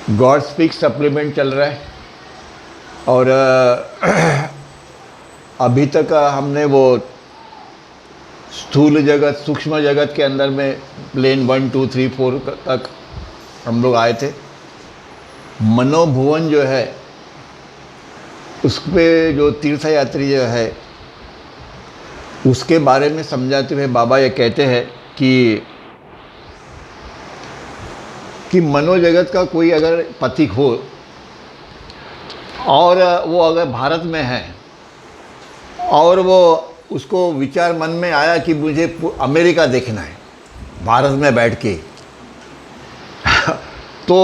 God speak supplement चल रहा है और अभी तक हमने वो स्थूल जगत सूक्ष्म जगत के अंदर में प्लेन 1 2 3 4 तक हम लोग आए थे। मनोभुवन जो है उस पे जो तीर्थयात्री जो है उसके बारे में समझाते हुए बाबा ये कहते हैं कि मनोजगत का कोई अगर पथिक हो और वो अगर भारत में है और वो उसको विचार मन में आया कि मुझे अमेरिका देखना है भारत में बैठ के तो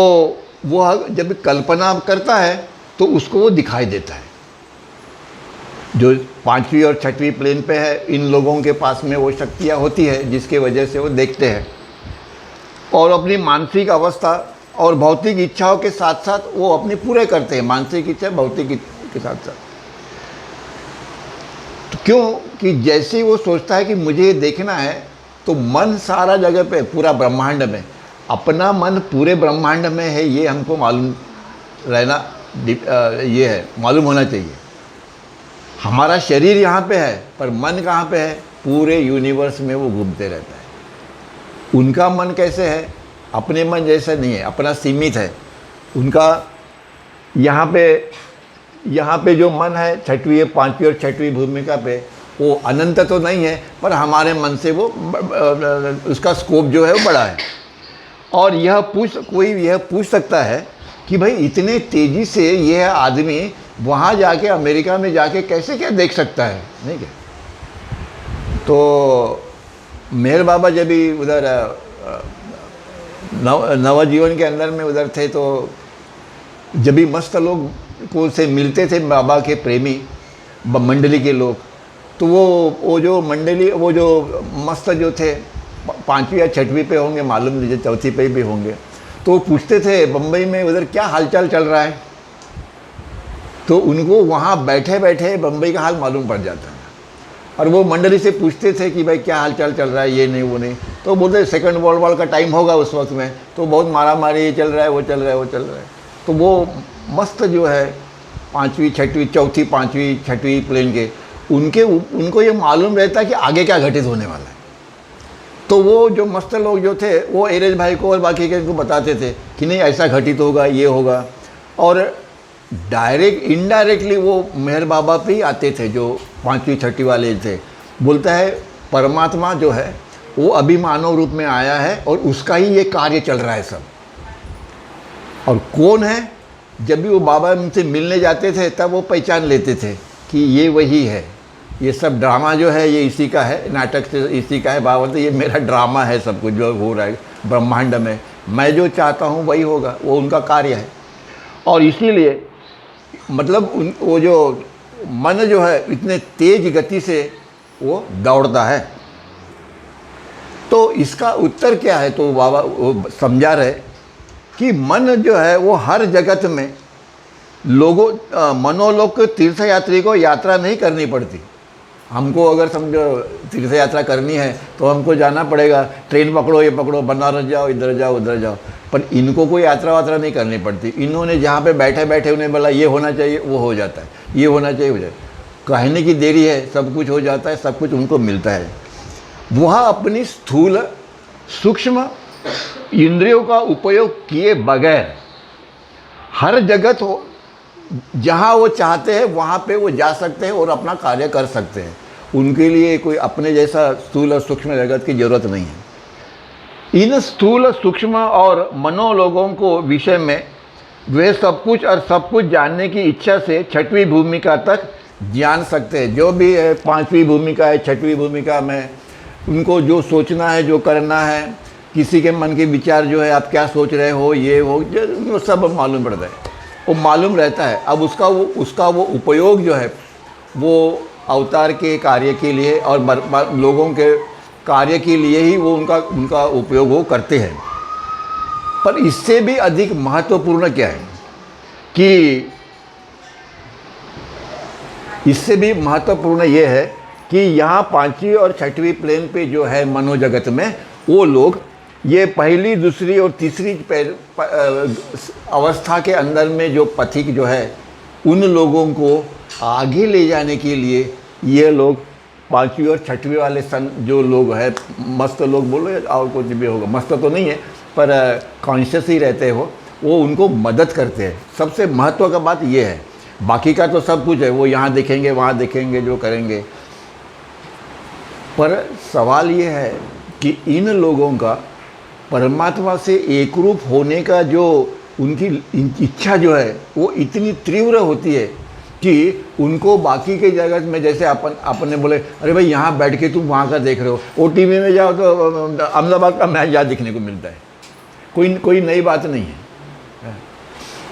वो जब कल्पना करता है तो उसको वो दिखाई देता है। जो 5वीं और 6वीं प्लेन पे है इन लोगों के पास में वो शक्तियाँ होती है जिसके वजह से वो देखते हैं और अपनी मानसिक अवस्था और भौतिक इच्छाओं के साथ साथ वो अपनी पूरे करते हैं। मानसिक इच्छा भौतिक के साथ साथ तो क्यों कि जैसे ही वो सोचता है कि मुझे ये देखना है तो मन सारा जगह पे पूरा ब्रह्मांड में अपना मन पूरे ब्रह्मांड में है ये हमको मालूम रहना ये है मालूम होना चाहिए। हमारा शरीर यहाँ पे है पर मन कहाँ पे है पूरे यूनिवर्स में वो घूमते रहता है। उनका मन कैसे है अपने मन जैसा नहीं है अपना सीमित है। उनका यहाँ पे जो मन है 6वीं 5वीं और 6वीं भूमिका पे वो अनंत तो नहीं है पर हमारे मन से वो उसका स्कोप जो है वो बड़ा है। और कोई यह पूछ सकता है कि भाई इतने तेज़ी से यह आदमी वहाँ जाके अमेरिका में जाके कैसे क्या देख सकता है नहीं क्या। तो मेहर बाबा जब भी उधर नवजीवन के अंदर में उधर थे तो जब भी मस्त लोग को से मिलते थे बाबा के प्रेमी मंडली के लोग तो वो जो मंडली वो जो मस्त जो थे 5वीं या 6वीं पे होंगे मालूम लीजिए 4थी पे भी होंगे तो पूछते थे बम्बई में उधर क्या हालचाल चल रहा है तो उनको वहाँ बैठे बैठे बम्बई का हाल मालूम पड़ जाता है। और वो मंडली से पूछते थे कि भाई क्या हालचाल चल रहा है ये नहीं वो नहीं तो बोलते सेकंड वर्ल्ड वॉर का टाइम होगा उस वक्त में तो बहुत मारा मारी ये चल रहा है वो चल रहा है वो चल रहा है। तो वो मस्त जो है 5वीं 6वीं 4थी 5वीं 6वीं प्लेन के उनको ये मालूम रहता है कि आगे क्या घटित होने वाला है। तो वो जो मस्त लोग जो थे वो एरेज भाई को और बाकी के को बताते थे कि नहीं ऐसा घटित होगा ये होगा। और डायरेक्ट इनडायरेक्टली वो मेहर बाबा पे ही आते थे जो 5वीं 6वीं वाले थे। बोलता है परमात्मा जो है वो अभी मानव रूप में आया है और उसका ही ये कार्य चल रहा है सब। और कौन है जब भी वो बाबा उनसे मिलने जाते थे तब वो पहचान लेते थे कि ये वही है। ये सब ड्रामा जो है ये इसी का है नाटक से इसी का है। बाबा तो ये मेरा ड्रामा है सब कुछ जो हो रहा है ब्रह्मांड में मैं जो चाहता हूँ वही होगा वो उनका कार्य है। और इसीलिए मतलब वो जो मन जो है इतने तेज गति से वो दौड़ता है। तो इसका उत्तर क्या है तो बाबा वो समझा रहे कि मन जो है वो हर जगत में मनोलोक तीर्थयात्री को यात्रा नहीं करनी पड़ती। हमको अगर समझो तीर्थ यात्रा करनी है तो हमको जाना पड़ेगा ट्रेन पकड़ो ये पकड़ो बनारस जाओ इधर जाओ उधर जाओ। पर इनको कोई यात्रा वात्रा नहीं करनी पड़ती। इन्होंने जहाँ पे बैठे बैठे उन्हें बोला ये होना चाहिए वो हो जाता है ये होना चाहिए हो जाए। कहने की देरी है सब कुछ हो जाता है सब कुछ उनको मिलता है। वह अपनी स्थूल सूक्ष्म इंद्रियों का उपयोग किए बगैर हर जगत हो जहाँ वो चाहते हैं वहाँ पे वो जा सकते हैं और अपना कार्य कर सकते हैं। उनके लिए कोई अपने जैसा स्थूल और सूक्ष्म जगत की ज़रूरत नहीं है। इन स्थूल सूक्ष्म और मनोलोगों को विषय में वे सब कुछ और सब कुछ जानने की इच्छा से 6वीं भूमिका तक जान सकते हैं। जो भी है 5वीं भूमिका है 6वीं भूमिका में उनको जो सोचना है जो करना है किसी के मन के विचार जो है आप क्या सोच रहे हो ये हो सब मालूम पड़ता है वो मालूम रहता है। अब उसका वो उपयोग जो है वो अवतार के कार्य के लिए और लोगों के कार्य के लिए ही वो उनका उपयोग वो करते हैं। पर इससे भी अधिक महत्वपूर्ण क्या है कि इससे भी महत्वपूर्ण ये है कि यहाँ 5वीं और 6वीं प्लेन पे जो है मनोजगत में वो लोग ये पहली, दूसरी और तीसरी अवस्था के अंदर में जो पथिक जो है, उन लोगों को आगे ले जाने के लिए ये लोग 5वीं और 6वीं वाले जो लोग हैं, मस्त लोग बोलो या और कुछ भी होगा, मस्त तो नहीं है पर कॉन्शियस ही रहते हो, वो उनको मदद करते हैं। सबसे महत्व का बात ये है, बाकी का तो सब कुछ है, वो यहाँ देखेंगे वहाँ देखेंगे जो करेंगे, पर सवाल ये है कि इन लोगों का परमात्मा से एकरूप होने का जो उनकी इच्छा जो है वो इतनी तीव्र होती है कि उनको बाकी के जगत में, जैसे अपने बोले अरे भाई यहाँ बैठ के तुम वहाँ का देख रहे हो, वो टीवी में जाओ तो अहमदाबाद का मैच यहाँ दिखने को मिलता है, कोई नई बात नहीं है।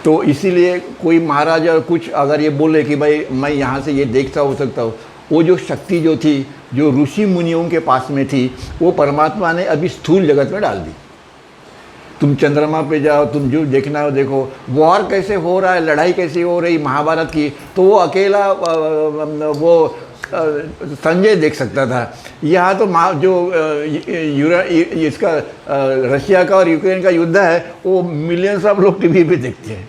तो इसीलिए कोई महाराजा कुछ अगर ये बोले कि भाई मैं यहाँ से ये देखता हो सकता हूँ, वो जो शक्ति जो थी, जो ऋषि मुनियों के पास में थी, वो परमात्मा ने अभी स्थूल जगत में डाल दी। तुम चंद्रमा पे जाओ, तुम जो देखना हो देखो, वॉर कैसे हो रहा है, लड़ाई कैसे हो रही महाभारत की, तो वो अकेला वो संजय देख सकता था। यहाँ तो इसका रशिया का और यूक्रेन का युद्ध है, वो मिलियंस ऑफ लोग टीवी पे देखते हैं।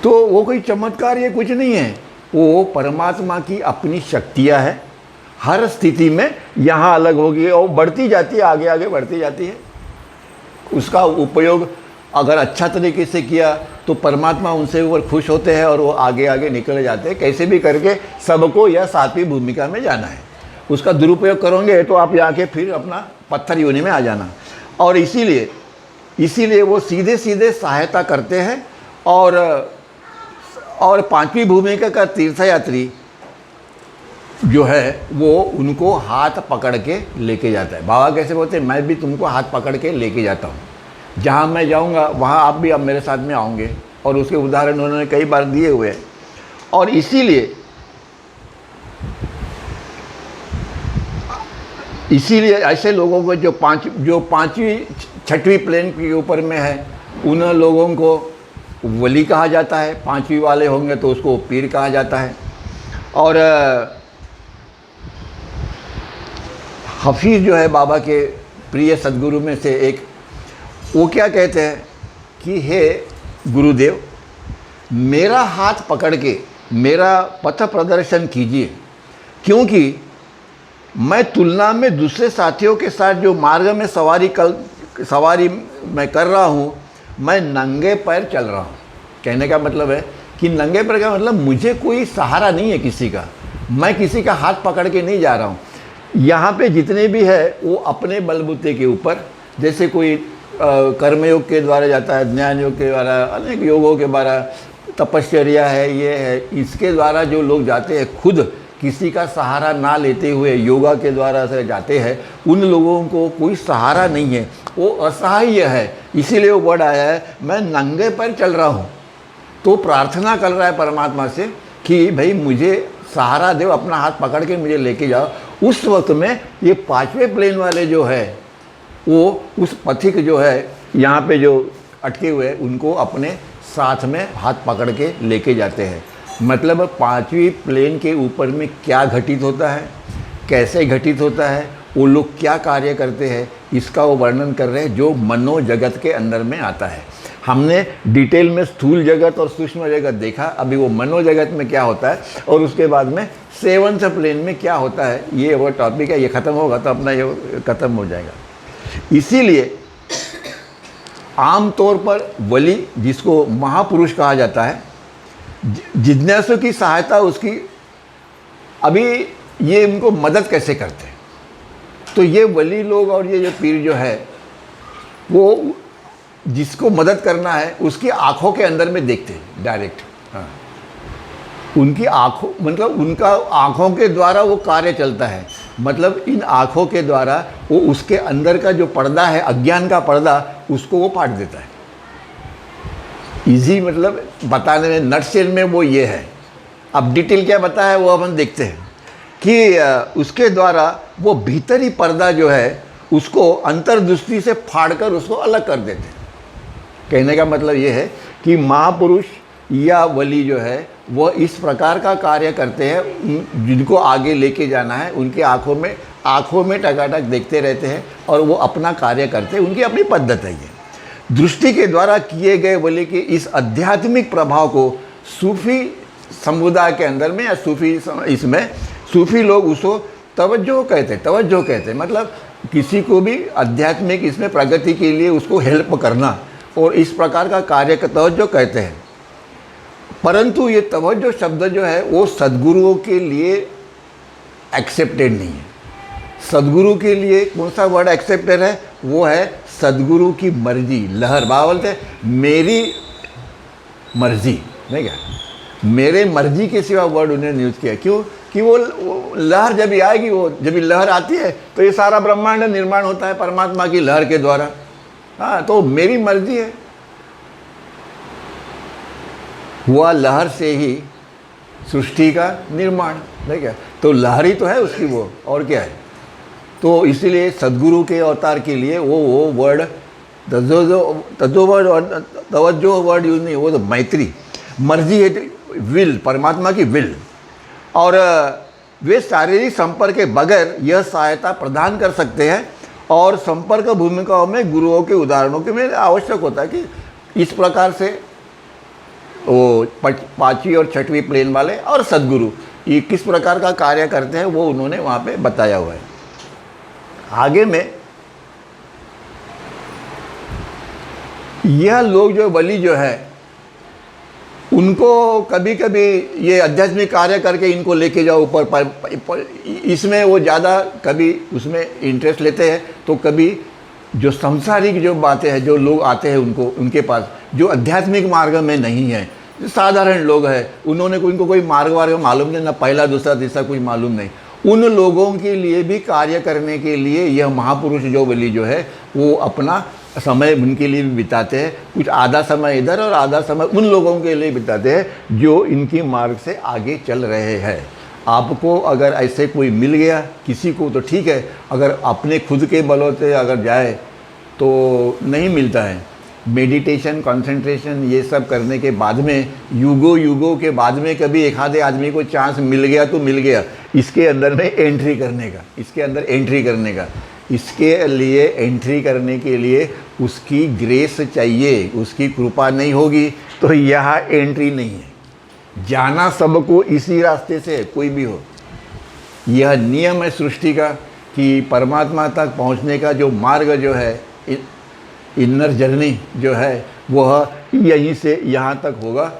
तो वो कोई चमत्कार ये कुछ नहीं है, वो परमात्मा की अपनी शक्तियाँ हैं। हर स्थिति में यहाँ अलग होगी और बढ़ती जाती है, आगे आगे बढ़ती जाती है। उसका उपयोग अगर अच्छा तरीके से किया तो परमात्मा उनसे ऊपर खुश होते हैं और वो आगे आगे निकल जाते हैं। कैसे भी करके सबको यह 7वीं भूमिका में जाना है। उसका दुरुपयोग करोगे तो आप यहाँ के फिर अपना पत्थर योनि में आ जाना। और इसीलिए वो सीधे सीधे सहायता करते हैं। और 5वीं भूमिका का तीर्थयात्री जो है वो उनको हाथ पकड़ के लेके जाता है। बाबा कैसे बोलते हैं, मैं भी तुमको हाथ पकड़ के लेके जाता हूँ, जहाँ मैं जाऊँगा वहाँ आप भी अब मेरे साथ में आओगे। और उसके उदाहरण उन्होंने कई बार दिए हुए हैं। और इसीलिए ऐसे लोगों को जो 5वीं 6वीं प्लेन के ऊपर में है, उन लोगों को वली कहा जाता है। 5वीं वाले होंगे तो उसको पीर कहा जाता है। और हफीज़ जो है बाबा के प्रिय सद्गुरु में से एक, वो क्या कहते हैं कि हे गुरुदेव, मेरा हाथ पकड़ के मेरा पथ प्रदर्शन कीजिए, क्योंकि मैं तुलना में दूसरे साथियों के साथ जो मार्ग में सवारी मैं कर रहा हूँ, मैं नंगे पैर चल रहा हूँ। कहने का मतलब है कि नंगे पैर का मतलब मुझे कोई सहारा नहीं है किसी का, मैं किसी का हाथ पकड़ के नहीं जा रहा हूँ। यहाँ पे जितने भी है वो अपने बलबूते के ऊपर, जैसे कोई कर्मयोग के द्वारा जाता है, ज्ञान योग के द्वारा, अनेक योगों के द्वारा, तपश्चर्या है, ये है, इसके द्वारा जो लोग जाते हैं, खुद किसी का सहारा ना लेते हुए योगा के द्वारा से जाते हैं, उन लोगों को कोई सहारा नहीं है, वो असहाय है। इसीलिए वो वर्ड आया है, मैं नंगे पैर चल रहा हूँ। तो प्रार्थना कर रहा है परमात्मा से कि भाई मुझे सहारा दो, अपना हाथ पकड़ के मुझे लेके जाओ। उस वक्त में ये 5वें प्लेन वाले जो है वो उस पथिक जो है यहाँ पे जो अटके हुए, उनको अपने साथ में हाथ पकड़ के लेके जाते हैं। मतलब 5वीं प्लेन के ऊपर में क्या घटित होता है, कैसे घटित होता है, वो लोग क्या कार्य करते हैं, इसका वो वर्णन कर रहे हैं जो मनोजगत के अंदर में आता है। हमने डिटेल में स्थूल जगत और सूक्ष्म जगत देखा, अभी वो मनोजगत में क्या होता है और उसके बाद में 7th प्लेन में क्या होता है, ये वो टॉपिक है। ये ख़त्म होगा तो अपना ये ख़त्म हो जाएगा। इसीलिए आम तौर पर वली, जिसको महापुरुष कहा जाता है, जिज्ञासु की सहायता उसकी, अभी ये इनको मदद कैसे करते हैं, तो ये वली लोग और ये जो पीर जो है वो जिसको मदद करना है उसकी आँखों के अंदर में देखते हैं डायरेक्ट। हाँ, उनकी आँखों, मतलब उनका आँखों के द्वारा वो कार्य चलता है। मतलब इन आँखों के द्वारा वो उसके अंदर का जो पर्दा है, अज्ञान का पर्दा, उसको वो फाड़ देता है। इजी मतलब बताने में, नटशेल में वो ये है। अब डिटेल क्या बताया वो अपन देखते हैं कि उसके द्वारा वो भीतरी पर्दा जो है उसको अंतर्दृष्टि से फाड़कर उसको अलग कर देते हैं। कहने का मतलब ये है कि महापुरुष या वली जो है वो इस प्रकार का कार्य करते हैं, जिनको आगे लेके जाना है, उनके आँखों में आँखों में टकाटक देखते रहते हैं और वो अपना कार्य करते हैं, उनकी अपनी पद्धति है ये। दृष्टि के द्वारा किए गए बोले कि इस आध्यात्मिक प्रभाव को सूफी समुदाय के अंदर में या सूफी लोग उसको तवज्जो कहते हैं, मतलब किसी को भी आध्यात्मिक इसमें प्रगति के लिए उसको हेल्प करना, और इस प्रकार का कार्य का तवज्जो कहते हैं। परंतु ये तवज्जो शब्द जो है वो सद्गुरुओं के लिए एक्सेप्टेड नहीं है। सद्गुरु के लिए कौन सा वर्ड एक्सेप्टेड है? वो है सद्गुरु की मर्जी, लहर। बाबा बोलते हैं मेरी मर्जी, नहीं क्या, मेरे मर्जी के सिवा वर्ड उन्होंने यूज़ किया। क्यों? कि वो लहर जब भी आएगी, वो जब भी लहर आती है तो ये सारा ब्रह्मांड निर्माण होता है परमात्मा की लहर के द्वारा। हाँ, तो मेरी मर्जी है, हुआ लहर से ही सृष्टि का निर्माण, नहीं क्या, तो लहर ही तो है उसकी वो, और क्या है। तो इसीलिए सद्गुरु के अवतार के लिए वो वर्ड तवज्जो वर्ड यूज नहीं, वो तो मैत्री, मर्जी है, विल, परमात्मा की विल। और वे शारीरिक संपर्क के बगैर यह सहायता प्रदान कर सकते हैं, और संपर्क भूमिकाओं में गुरुओं के उदाहरणों के में आवश्यक होता है कि इस प्रकार से वो 5वीं और 6वीं प्लेन वाले और सद्गुरु ये किस प्रकार का कार्य करते हैं वो उन्होंने वहाँ पे बताया हुआ है। आगे में यह लोग जो वली जो है उनको कभी कभी ये आध्यात्मिक कार्य करके इनको लेके जाओ ऊपर, इसमें वो ज़्यादा कभी उसमें इंटरेस्ट लेते हैं, तो कभी जो सांसारिक जो बातें हैं, जो लोग आते हैं उनके पास जो आध्यात्मिक मार्ग में नहीं है, जो साधारण लोग हैं, उनको कोई मार्ग वार्ग मालूम नहीं, ना पहला दूसरा तीसरा कुछ मालूम नहीं, उन लोगों के लिए भी कार्य करने के लिए यह महापुरुष जो वली जो है वो अपना समय उनके लिए भी बिताते हैं। कुछ आधा समय इधर और आधा समय उन लोगों के लिए बिताते हैं जो इनकी मार्ग से आगे चल रहे हैं। आपको अगर ऐसे कोई मिल गया किसी को तो ठीक है, अगर अपने खुद के बलौते अगर जाए तो नहीं मिलता है। मेडिटेशन, कंसंट्रेशन ये सब करने के बाद में युगों के बाद में कभी एक आधे आदमी को चांस मिल गया तो मिल गया इसके अंदर में एंट्री करने का, इसके लिए एंट्री करने के लिए उसकी ग्रेस चाहिए, उसकी कृपा नहीं होगी तो यहाँ एंट्री नहीं है। जाना सबको इसी रास्ते से, कोई भी हो। यह नियम है सृष्टि का कि परमात्मा तक पहुँचने का जो मार्ग जो है, इनर जर्नी जो है वह यहीं से यहाँ तक होगा।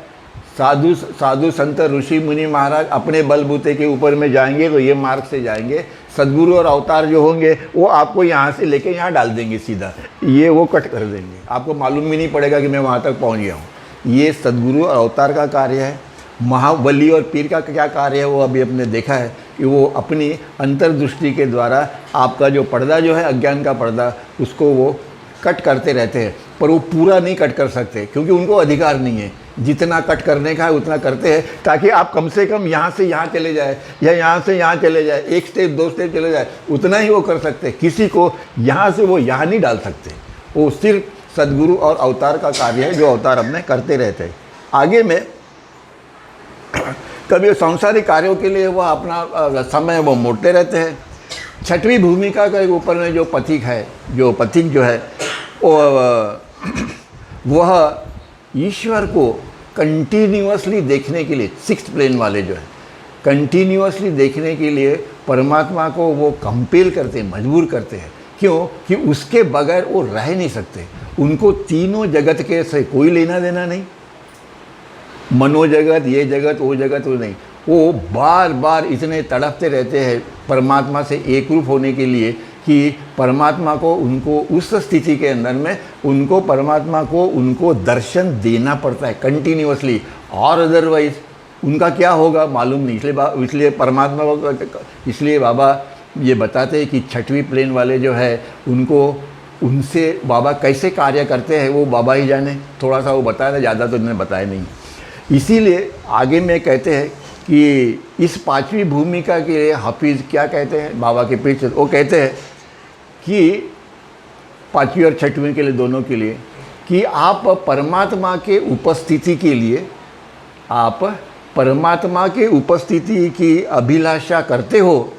साधु संत ऋषि मुनि महाराज अपने बलबूते के ऊपर में जाएंगे तो ये मार्ग से जाएंगे। सद्गुरु और अवतार जो होंगे वो आपको यहाँ से लेके यहाँ डाल देंगे सीधा, ये वो कट कर देंगे, आपको मालूम भी नहीं पड़ेगा कि मैं वहाँ तक पहुँच गया हूँ। ये सद्गुरु और अवतार का कार्य है। महावली और पीर का क्या कार्य है वो अभी आपने देखा है कि वो अपनी अंतर्दृष्टि के द्वारा आपका जो पर्दा जो है अज्ञान का पर्दा उसको वो कट करते रहते हैं, पर वो पूरा नहीं कट कर सकते क्योंकि उनको अधिकार नहीं है। जितना कट करने का है उतना करते हैं ताकि आप कम से कम यहाँ से यहाँ चले जाए या यहाँ से यहाँ चले जाए, 1 स्टेप 2 स्टेप चले जाए, उतना ही वो कर सकते। किसी को यहाँ से वो यहाँ नहीं डाल सकते। वो सिर्फ सद्गुरु और अवतार का कार्य है जो अवतार अपने करते रहते हैं। आगे में कभी सांसारिक कार्यों के लिए वह अपना समय वो मोड़ते रहते हैं। 6वीं भूमिका के ऊपर में जो पथिक है, जो है वह ईश्वर को कंटिन्यूअसली देखने के लिए, 6th प्लेन वाले जो है कंटिन्यूअसली देखने के लिए परमात्मा को वो कंपेल करते हैं, मजबूर करते हैं। क्यों? कि उसके बगैर वो रह नहीं सकते। उनको तीनों जगत के से कोई लेना देना नहीं, मनोजगत, ये जगत, वो जगत, वो नहीं। वो बार बार इतने तड़पते रहते हैं परमात्मा से एक रूप होने के लिए कि परमात्मा को उनको उस स्थिति के अंदर में उनको परमात्मा को उनको दर्शन देना पड़ता है कंटिन्यूअसली, और अदरवाइज उनका क्या होगा मालूम नहीं। इसलिए परमात्मा को, इसलिए बाबा ये बताते हैं कि 6वीं प्लेन वाले जो है उनसे बाबा कैसे कार्य करते हैं वो बाबा ही जाने। थोड़ा सा वो बताया था, ज़्यादा तो उन्होंने बताया नहीं। इसीलिए आगे में कहते हैं कि इस 5वीं भूमिका के लिए हाफिज़ क्या कहते हैं बाबा के पीछे, वो कहते हैं कि 5वीं और 6वीं के लिए, दोनों के लिए, कि आप परमात्मा के उपस्थिति के लिए, आप परमात्मा के उपस्थिति की अभिलाषा करते हो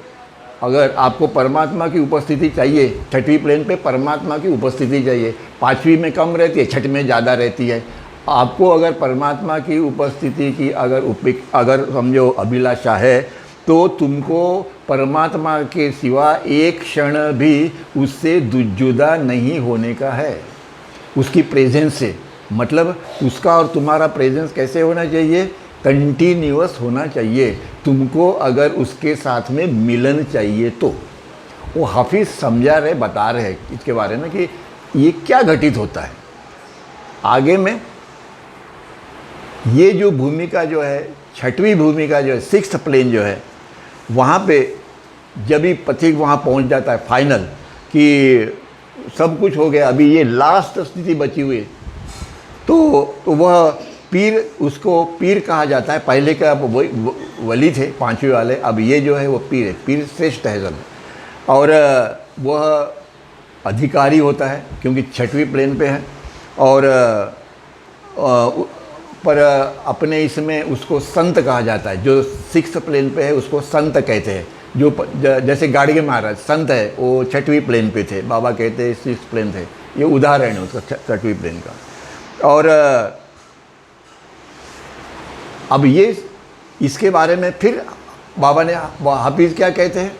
अगर आपको परमात्मा की उपस्थिति चाहिए, छठवीं प्लेन पे परमात्मा की उपस्थिति चाहिए। पाँचवीं में कम रहती है, छठ में ज़्यादा रहती है। आपको अगर परमात्मा की उपस्थिति की अगर समझो अभिलाषा है, तो तुमको परमात्मा के सिवा एक क्षण भी उससे जुदा नहीं होने का है, उसकी प्रेजेंस से। मतलब उसका और तुम्हारा प्रेजेंस कैसे होना चाहिए? कंटिन्यूअस होना चाहिए। तुमको अगर उसके साथ में मिलन चाहिए तो वो हाफिज़ समझा रहे, बता रहे इसके बारे में कि ये क्या घटित होता है आगे में। ये जो भूमिका जो है, छठवीं भूमिका जो है, सिक्स्थ प्लेन जो है, वहाँ पे जब भी पथिक वहाँ पहुँच जाता है फाइनल कि सब कुछ हो गया, अभी ये लास्ट स्थिति बची हुई है, तो वह पीर, उसको पीर कहा जाता है। पहले का वली थे पांचवें वाले, अब ये जो है वो पीर है, पीर श्रेष्ठ है सब। और वह अधिकारी होता है क्योंकि छठवीं प्लेन पे है। और पर अपने इसमें उसको संत कहा जाता है। जो सिक्स्थ प्लेन पे है उसको संत कहते हैं। जो जैसे गाड़गे महाराज संत है, वो छठवीं प्लेन पे थे, बाबा कहते हैं सिक्स्थ प्लेन थे। ये उदाहरण है उसका छठवीं प्लेन का। और अब ये इसके बारे में फिर बाबा ने, हाफिज़ क्या कहते हैं,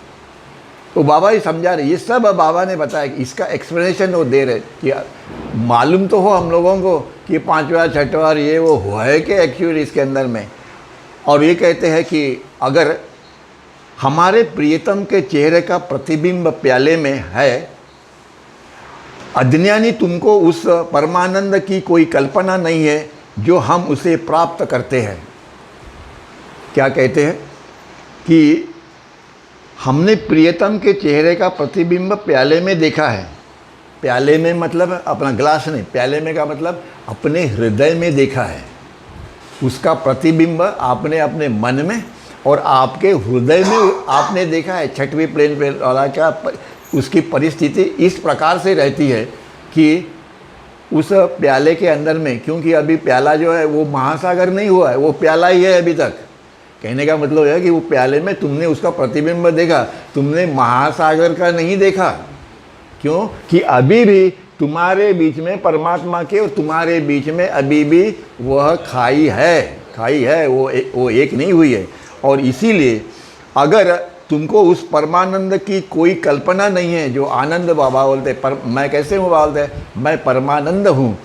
तो बाबा ही समझा रहे। ये सब बाबा ने बताया कि इसका एक्सप्लेनेशन वो दे रहे कि मालूम तो हो हम लोगों को कि पांचवा छठवा ये वो है कि एक्चुअली इसके अंदर में। और ये कहते हैं कि अगर हमारे प्रियतम के चेहरे का प्रतिबिंब प्याले में है, अज्ञानी तुमको उस परमानंद की कोई कल्पना नहीं है जो हम उसे प्राप्त करते हैं। क्या कहते हैं कि हमने प्रियतम के चेहरे का प्रतिबिंब प्याले में देखा है। प्याले में मतलब अपना ग्लास नहीं, प्याले में का मतलब अपने हृदय में देखा है। उसका प्रतिबिंब आपने अपने मन में और आपके हृदय में आपने देखा है। छठवीं प्लेन पे वाला का उसकी परिस्थिति इस प्रकार से रहती है कि उस प्याले के अंदर में, क्योंकि अभी प्याला जो है वो महासागर नहीं हुआ है, वो प्याला ही है अभी तक। कहने का मतलब है कि वो प्याले में तुमने उसका प्रतिबिंब देखा, तुमने महासागर का नहीं देखा। क्यों? कि अभी भी तुम्हारे बीच में परमात्मा के और तुम्हारे बीच में अभी भी वह खाई है, वो एक नहीं हुई है। और इसीलिए अगर तुमको उस परमानंद की कोई कल्पना नहीं है, जो आनंद बाबा बोलते पर मैं कैसे हूँ बोलते हैं, मैं परमानंद हूँ,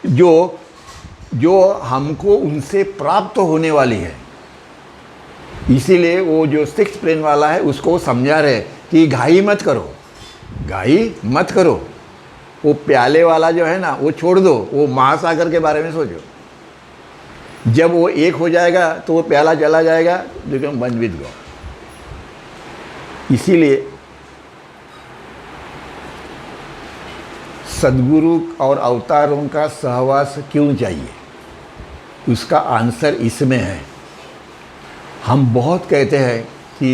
जो हमको उनसे प्राप्त होने वाली है। इसीलिए वो जो सिक्स्थ प्लेन वाला है उसको समझा रहे कि घाई मत करो। वो प्याले वाला जो है ना वो छोड़ दो, वो महासागर के बारे में सोचो। जब वो एक हो जाएगा तो वो प्याला चला जाएगा, लेकिन बंद विद गो। इसीलिए सद्गुरु और अवतारों का सहवास क्यों चाहिए, उसका आंसर इसमें है। हम बहुत कहते हैं कि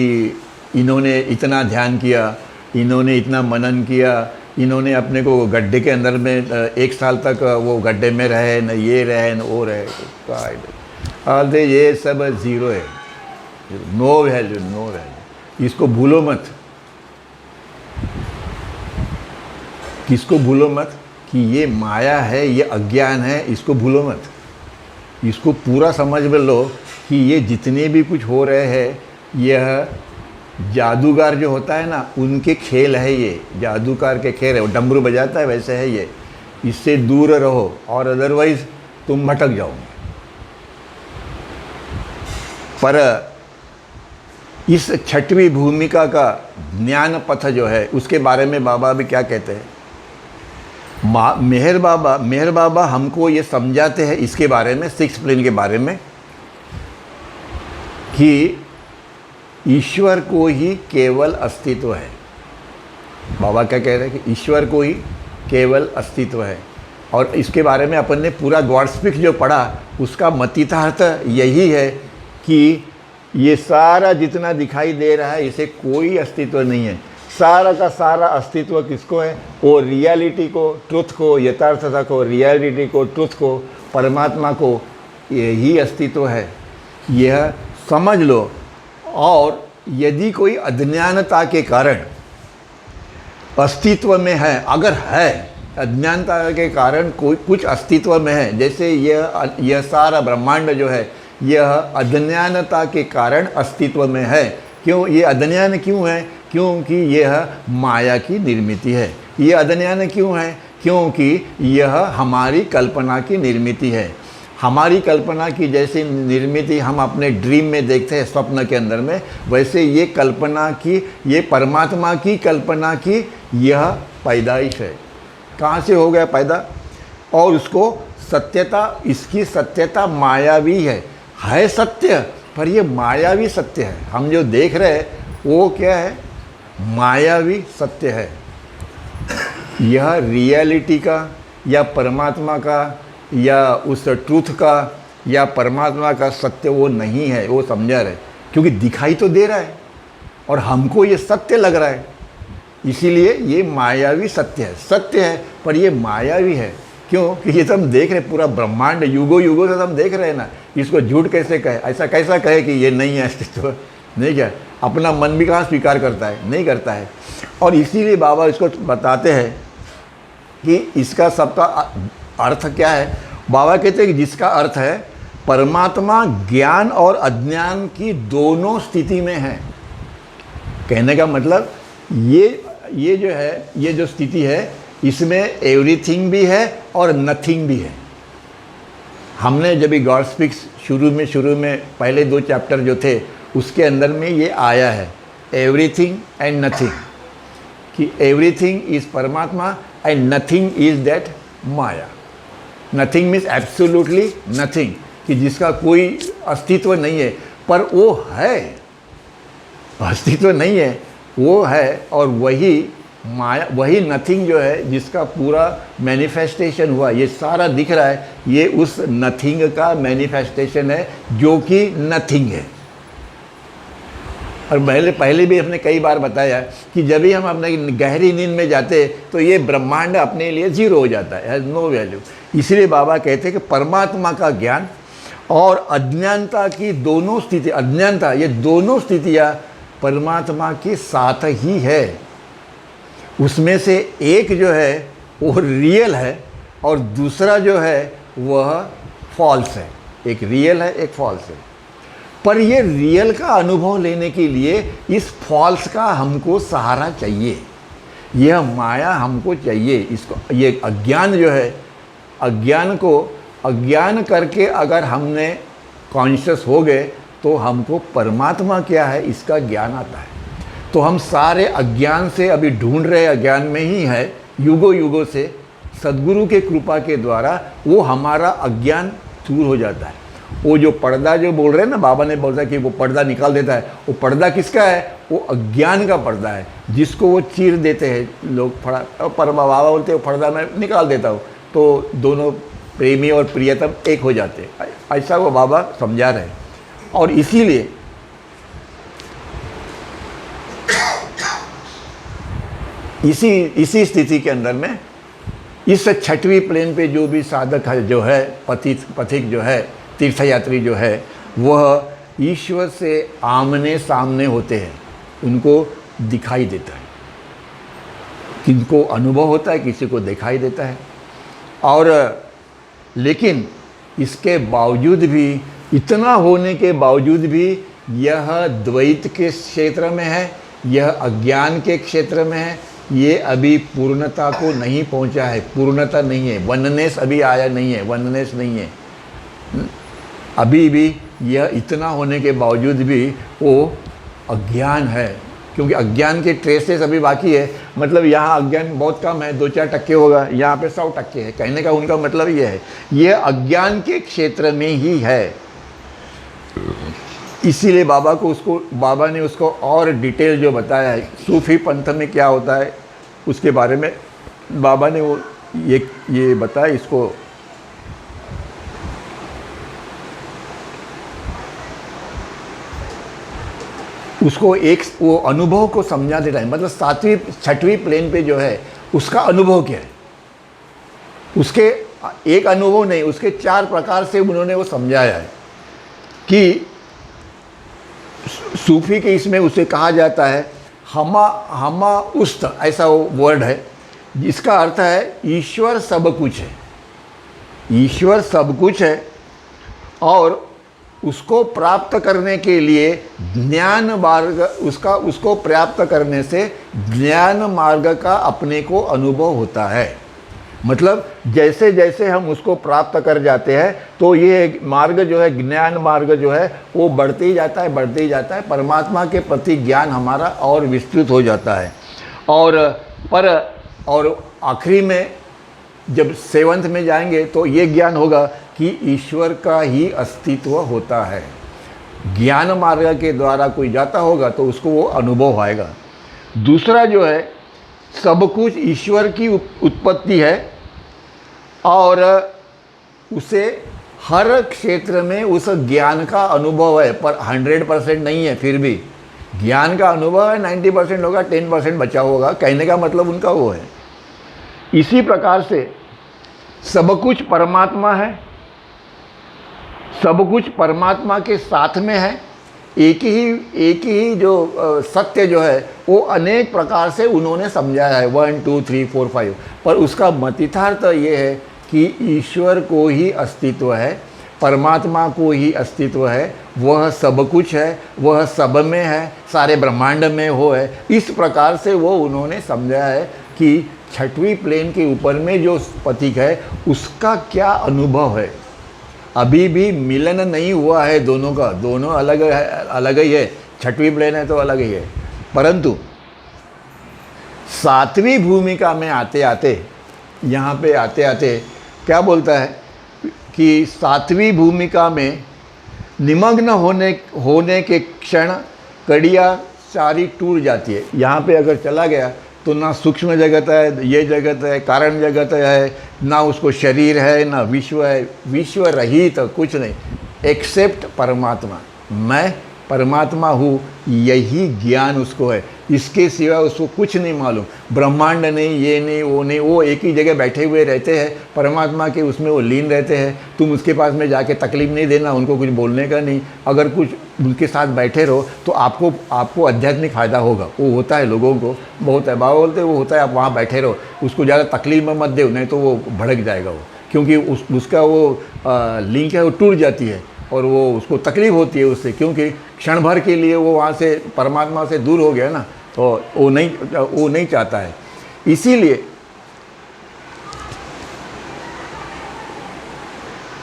इन्होंने इतना ध्यान किया, इन्होंने इतना मनन किया, इन्होंने अपने को गड्ढे के अंदर में 1 साल तक वो गड्ढे में रहे, न ये रहे न वो रहे। अरे ये सब ज़ीरो है, नो वैल्यू। इसको भूलो मत। किसको भूलो मत? कि ये माया है, ये अज्ञान है, इसको भूलो मत। इसको पूरा समझ में लो कि ये जितने भी कुछ हो रहे हैं, यह जादूगर जो होता है ना, उनके खेल है। ये जादूगर के खेल है, वो डमरू बजाता है वैसे है ये। इससे दूर रहो और अदरवाइज तुम भटक जाओगे। पर इस छठवीं भूमिका का ज्ञान पथ जो है, उसके बारे में बाबा भी क्या कहते हैं। मेहर बाबा हमको ये समझाते हैं इसके बारे में, सिक्स प्लेन के बारे में, कि ईश्वर को ही केवल अस्तित्व है। बाबा क्या कह रहे हैं कि ईश्वर को ही केवल अस्तित्व है। और इसके बारे में अपन ने पूरा गॉड स्पीक जो पढ़ा, उसका मतितार्थ यही है कि ये सारा जितना दिखाई दे रहा है, इसे कोई अस्तित्व नहीं है। सारा का सारा अस्तित्व किसको है? वो रियलिटी को, ट्रुथ को, यथार्थता को, रियलिटी को, ट्रुथ को, परमात्मा को, यही अस्तित्व है। यह समझ लो। और यदि कोई अज्ञानता के कारण अस्तित्व में है, अगर है अज्ञानता के कारण कोई कुछ अस्तित्व में है, जैसे यह सारा ब्रह्मांड जो है यह अज्ञानता के कारण अस्तित्व में है। क्यों ये अज्ञान क्यों है? क्योंकि यह माया की निर्मित है। ये अज्ञान क्यों है? क्योंकि यह हमारी कल्पना की निर्मित है। हमारी कल्पना की जैसे निर्मित हम अपने ड्रीम में देखते हैं, स्वप्न के अंदर में, वैसे ये कल्पना की, ये परमात्मा की कल्पना की यह पैदाइश है। कहाँ से हो गया पैदा? और उसको सत्यता, इसकी सत्यता मायावी है सत्य, पर ये मायावी सत्य है। हम जो देख रहे हैं वो क्या है? मायावी सत्य है। यह रियलिटी का या परमात्मा का या उस ट्रूथ का या परमात्मा का सत्य वो नहीं है, वो समझा रहे, क्योंकि दिखाई तो दे रहा है और हमको ये सत्य लग रहा है, इसीलिए ये मायावी सत्य है पर ये मायावी है। क्यों? कि ये तो हम देख रहे, पूरा ब्रह्मांड युगों युगों से हम देख रहे हैं ना, इसको झूठ कैसे कहे? ऐसा कैसा कहे कि ये नहीं है अस्तित्व? नहीं क्या? अपना मन भी कहाँ स्वीकार करता है? नहीं करता है। और इसीलिए बाबा इसको बताते हैं कि इसका सबका अर्थ क्या है। बाबा कहते हैं कि जिसका अर्थ है परमात्मा ज्ञान और अज्ञान की दोनों स्थिति में है। कहने का मतलब ये जो है, ये जो स्थिति है, इसमें एवरीथिंग भी है और नथिंग भी है। हमने जब भी गॉड स्पीक्स शुरू में पहले 2 चैप्टर जो थे उसके अंदर में ये आया है, एवरीथिंग एंड नथिंग, कि एवरीथिंग इज़ परमात्मा and nothing is that Maya. Nothing means absolutely nothing, कि जिसका कोई अस्तित्व नहीं है, पर वो है, अस्तित्व नहीं है, वो है। और वही माया, वही नथिंग जो है जिसका पूरा मैनिफेस्टेशन हुआ, ये सारा दिख रहा है, ये उस नथिंग का मैनिफेस्टेशन है जो कि नथिंग है। और पहले भी हमने कई बार बताया कि जब भी हम अपने गहरी नींद में जाते तो ये ब्रह्मांड अपने लिए जीरो हो जाता है, हैज़ नो वैल्यू। इसलिए बाबा कहते हैं कि परमात्मा का ज्ञान और अज्ञानता की दोनों स्थिति, अज्ञानता, ये दोनों स्थितियाँ परमात्मा के साथ ही है। उसमें से एक जो है वो रियल है और दूसरा जो है वह फॉल्स है। एक रियल है, एक फॉल्स है। पर ये रियल का अनुभव लेने के लिए इस फॉल्स का हमको सहारा चाहिए, यह माया हमको चाहिए। इसको, ये अज्ञान जो है, अज्ञान को अज्ञान करके अगर हमने कॉन्शियस हो गए तो हमको परमात्मा क्या है इसका ज्ञान आता है। तो हम सारे अज्ञान से अभी ढूंढ रहे अज्ञान में ही है, युगों युगों से सद्गुरु के कृपा के द्वारा वो हमारा अज्ञान दूर हो जाता है। वो जो पर्दा जो बोल रहे हैं ना, बाबा ने बोला कि वो पर्दा निकाल देता है, वो पर्दा किसका है? वो अज्ञान का पर्दा है, जिसको वो चीर देते हैं लोग। पर बाबा बोलते हैं पर्दा मैं निकाल देता हूँ तो दोनों प्रेमी और प्रियतम एक हो जाते हैं, ऐसा वो बाबा समझा रहे हैं। और इसीलिए इसी स्थिति के अंदर में इस 6वीं प्लेन पे जो भी साधक है, जो है पथिक जो है, तीर्थयात्री जो है, वह ईश्वर से आमने सामने होते हैं, उनको दिखाई देता है। किनको अनुभव होता है, किसी को दिखाई देता है। और लेकिन इसके बावजूद भी, इतना होने के बावजूद भी यह द्वैत के क्षेत्र में है, यह अज्ञान के क्षेत्र में है, ये अभी पूर्णता को नहीं पहुंचा है, पूर्णता नहीं है, वननेस अभी आया नहीं है, वननेस नहीं है। अभी भी यह इतना होने के बावजूद भी वो अज्ञान है, क्योंकि अज्ञान के ट्रेसेस अभी बाकी है। मतलब यहाँ अज्ञान बहुत कम है, 2-4% होगा, यहाँ पे 100% है। कहने का उनका मतलब ये है, यह अज्ञान के क्षेत्र में ही है। इसीलिए बाबा ने उसको और डिटेल जो बताया है, सूफी पंथ में क्या होता है उसके बारे में बाबा ने वो ये बताया। इसको उसको एक वो अनुभव को समझा देता है। मतलब 6वीं प्लेन पे जो है उसका अनुभव क्या है, उसके एक अनुभव नहीं, उसके 4 प्रकार से उन्होंने वो समझाया है कि सूफी के इसमें उसे कहा जाता है हमा हमा उस्त, ऐसा वो वर्ड है जिसका अर्थ है ईश्वर सब कुछ है। ईश्वर सब कुछ है और उसको प्राप्त करने के लिए ज्ञान मार्ग उसको प्राप्त करने से ज्ञान मार्ग का अपने को अनुभव होता है। मतलब जैसे जैसे हम उसको प्राप्त कर जाते हैं तो ये मार्ग जो है, ज्ञान मार्ग जो है, वो बढ़ते ही जाता है, बढ़ते ही जाता है। परमात्मा के प्रति ज्ञान हमारा और विस्तृत हो जाता है। और आखिरी में जब सेवंथ में जाएंगे तो ये ज्ञान होगा कि ईश्वर का ही अस्तित्व होता है। ज्ञान मार्ग के द्वारा कोई जाता होगा तो उसको वो अनुभव आएगा। दूसरा जो है, सब कुछ ईश्वर की उत्पत्ति है और उसे हर क्षेत्र में उस ज्ञान का अनुभव है, पर 100% नहीं है। फिर भी ज्ञान का अनुभव है, 90% होगा, 10% बचा होगा। कहने का मतलब उनका वो है। इसी प्रकार से सब कुछ परमात्मा है, सब कुछ परमात्मा के साथ में है। एक ही जो सत्य जो है वो अनेक प्रकार से उन्होंने समझाया है, 1 2 3 4 5, पर उसका मतितार्थ ये है कि ईश्वर को ही अस्तित्व है, परमात्मा को ही अस्तित्व है, वह सब कुछ है, वह सब में है, सारे ब्रह्मांड में हो है। इस प्रकार से वो उन्होंने समझाया है कि छठवीं प्लेन के ऊपर में जो पथिक है उसका क्या अनुभव है। अभी भी मिलन नहीं हुआ है दोनों का, दोनों अलग ही है। छठवीं प्लेन है तो अलग ही है, परंतु सातवीं भूमिका में आते आते, यहाँ पे आते आते क्या बोलता है कि सातवीं भूमिका में निमग्न होने के क्षण कड़ियाँ सारी टूट जाती है। यहाँ पे अगर चला गया तो ना सूक्ष्म जगत है, ये जगत है, कारण जगत है, ना उसको शरीर है, ना विश्व है, विश्व रहित कुछ नहीं एक्सेप्ट परमात्मा। मैं परमात्मा हूँ, यही ज्ञान उसको है, इसके सिवा उसको कुछ नहीं मालूम। ब्रह्मांड नहीं, ये नहीं, वो नहीं, वो एक ही जगह बैठे हुए रहते हैं परमात्मा के, उसमें वो लीन रहते हैं। तुम उसके पास में जाके तकलीफ नहीं देना, उनको कुछ बोलने का नहीं। अगर कुछ उनके साथ बैठे रहो तो आपको आध्यात्मिक फ़ायदा होगा। वो होता है, लोगों को बहुत है, बाबा बोलते वो होता है। आप वहाँ बैठे रहो, उसको ज़्यादा तकलीफ में मत दो, नहीं तो वो भड़क जाएगा वो, क्योंकि उसका वो लिंक है वो टूट जाती है और वो उसको तकलीफ होती है उससे, क्योंकि क्षण भर के लिए वो वहाँ से परमात्मा से दूर हो गया ना, तो वो नहीं चाहता है।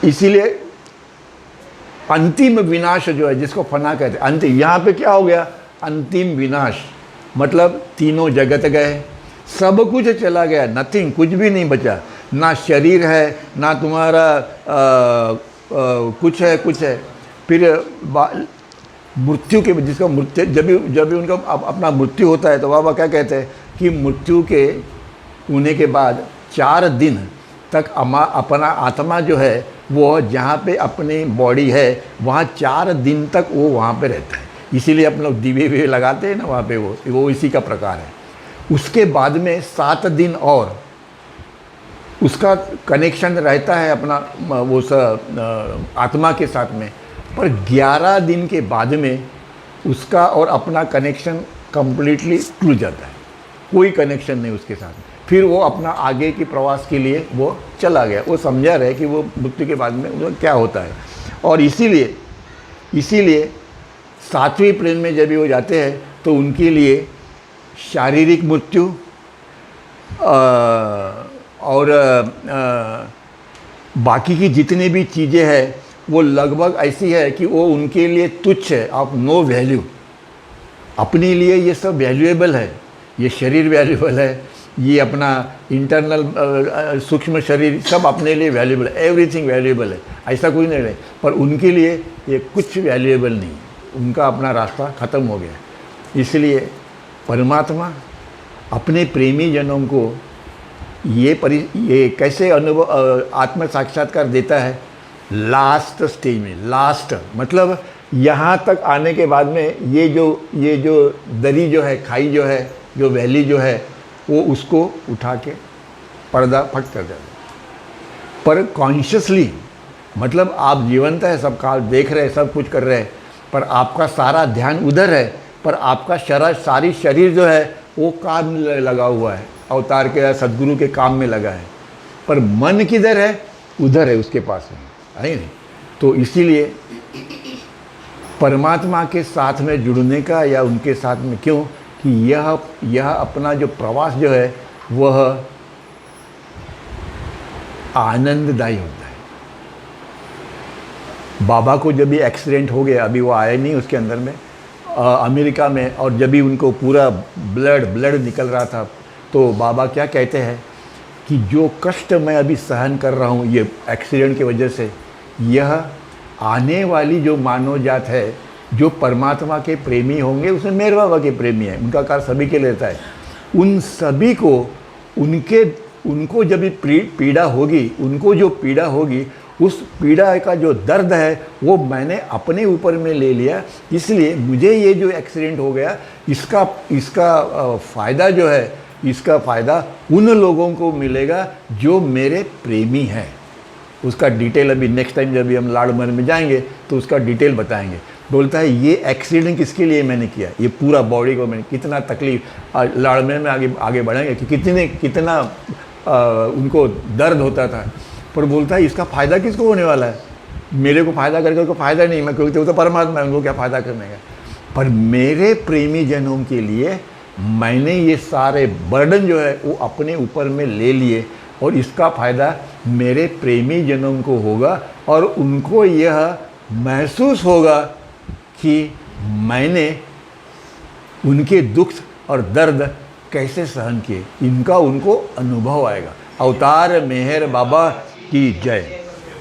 इसीलिए अंतिम विनाश जो है, जिसको फना कहते हैं, अंतिम, यहाँ पे क्या हो गया, अंतिम विनाश, मतलब तीनों जगत गए, सब कुछ चला गया, नथिंग, कुछ भी नहीं बचा, ना शरीर है, ना तुम्हारा कुछ है। फिर मृत्यु के, जिसका मृत्यु, जब भी उनका अपना मृत्यु होता है तो बाबा क्या कहते हैं कि मृत्यु के होने के बाद 4 दिन तक अपना आत्मा जो है वो जहाँ पे अपनी बॉडी है वहाँ 4 दिन तक वो वहाँ पे रहता है। इसीलिए अपन लोग दीवे भी लगाते हैं ना वहाँ पे, वो इसी का प्रकार है। उसके बाद में 7 दिन और उसका कनेक्शन रहता है अपना वो आत्मा के साथ में, पर 11 दिन के बाद में उसका और अपना कनेक्शन कंप्लीटली टूट जाता है, कोई कनेक्शन नहीं उसके साथ। फिर वो अपना आगे की प्रवास के लिए वो चला गया, वो समझा रहे कि वो मृत्यु के बाद में वो क्या होता है। और इसीलिए 7वीं प्लेन में जब भी वो जाते हैं तो उनके लिए शारीरिक मृत्यु और बाकी की जितनी भी चीज़ें हैं वो लगभग ऐसी है कि वो उनके लिए तुच्छ है, ऑफ नो वैल्यू। अपने लिए ये सब वैल्यूएबल है, ये शरीर वैल्यूएबल है, ये अपना इंटरनल सूक्ष्म शरीर सब अपने लिए वैल्यूएबल है, एवरीथिंग वैल्यूएबल है, ऐसा कोई नहीं है। पर उनके लिए ये कुछ वैल्यूएबल नहीं, उनका अपना रास्ता ख़त्म हो गया। इसलिए परमात्मा अपने प्रेमी जनों को ये कैसे अनुभव आत्म साक्षात्कार देता है, लास्ट स्टेज में। लास्ट मतलब यहाँ तक आने के बाद में ये जो दरी जो है, खाई जो है, जो वैली जो है, वो उसको उठा के पर्दा फट कर देता है। पर कॉन्शियसली, मतलब आप जीवंत है, सब काल देख रहे हैं, सब कुछ कर रहे हैं, पर आपका सारा ध्यान उधर है, पर आपका सारी शरीर जो है वो काम में लगा हुआ है, अवतार के सदगुरु के काम में लगा है, पर मन किधर है? उधर है, उसके पास है नहीं। तो इसीलिए परमात्मा के साथ में जुड़ने का या उनके साथ में, क्यों कि यह अपना जो प्रवास जो है वह आनंददायी होता है। बाबा को जब भी एक्सीडेंट हो गया, अभी वो आए नहीं उसके अंदर में, अमेरिका में, और जब भी उनको पूरा ब्लड निकल रहा था, तो बाबा क्या कहते हैं कि जो कष्ट मैं अभी सहन कर रहा हूँ ये एक्सीडेंट की वजह से, यह आने वाली जो मानव जात है, जो परमात्मा के प्रेमी होंगे, उसमें मेरे बाबा के प्रेमी हैं, उनका कार्य सभी के लिए रहता है, उन सभी को उनको जब भी पीड़ा होगी, उनको जो पीड़ा होगी, उस पीड़ा का जो दर्द है वो मैंने अपने ऊपर में ले लिया। इसलिए मुझे ये जो एक्सीडेंट हो गया, इसका फ़ायदा जो है, इसका फ़ायदा उन लोगों को मिलेगा जो मेरे प्रेमी हैं। उसका डिटेल अभी नेक्स्ट टाइम जब भी हम लाड़महल में जाएंगे तो उसका डिटेल बताएंगे। बोलता है ये एक्सीडेंट किसके लिए मैंने किया, ये पूरा बॉडी को मैंने कितना तकलीफ, लाड़महल में आगे बढ़ेंगे कि कितना उनको दर्द होता था, पर बोलता है इसका फ़ायदा किसको होने वाला है? मेरे को फ़ायदा करके उनको फ़ायदा नहीं, मैं क्योंकि वो तो परमात्मा है, उनको क्या फ़ायदा करने का। पर मेरे प्रेमी जनों के लिए मैंने ये सारे बर्डन जो है वो अपने ऊपर में ले लिए, और इसका फ़ायदा मेरे प्रेमी जनों को होगा, और उनको यह महसूस होगा कि मैंने उनके दुख और दर्द कैसे सहन किए, इनका उनको अनुभव आएगा। अवतार मेहर बाबा की जय।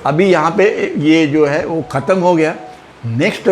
अभी यहाँ पे ये जो है वो ख़त्म हो गया। नेक्स्ट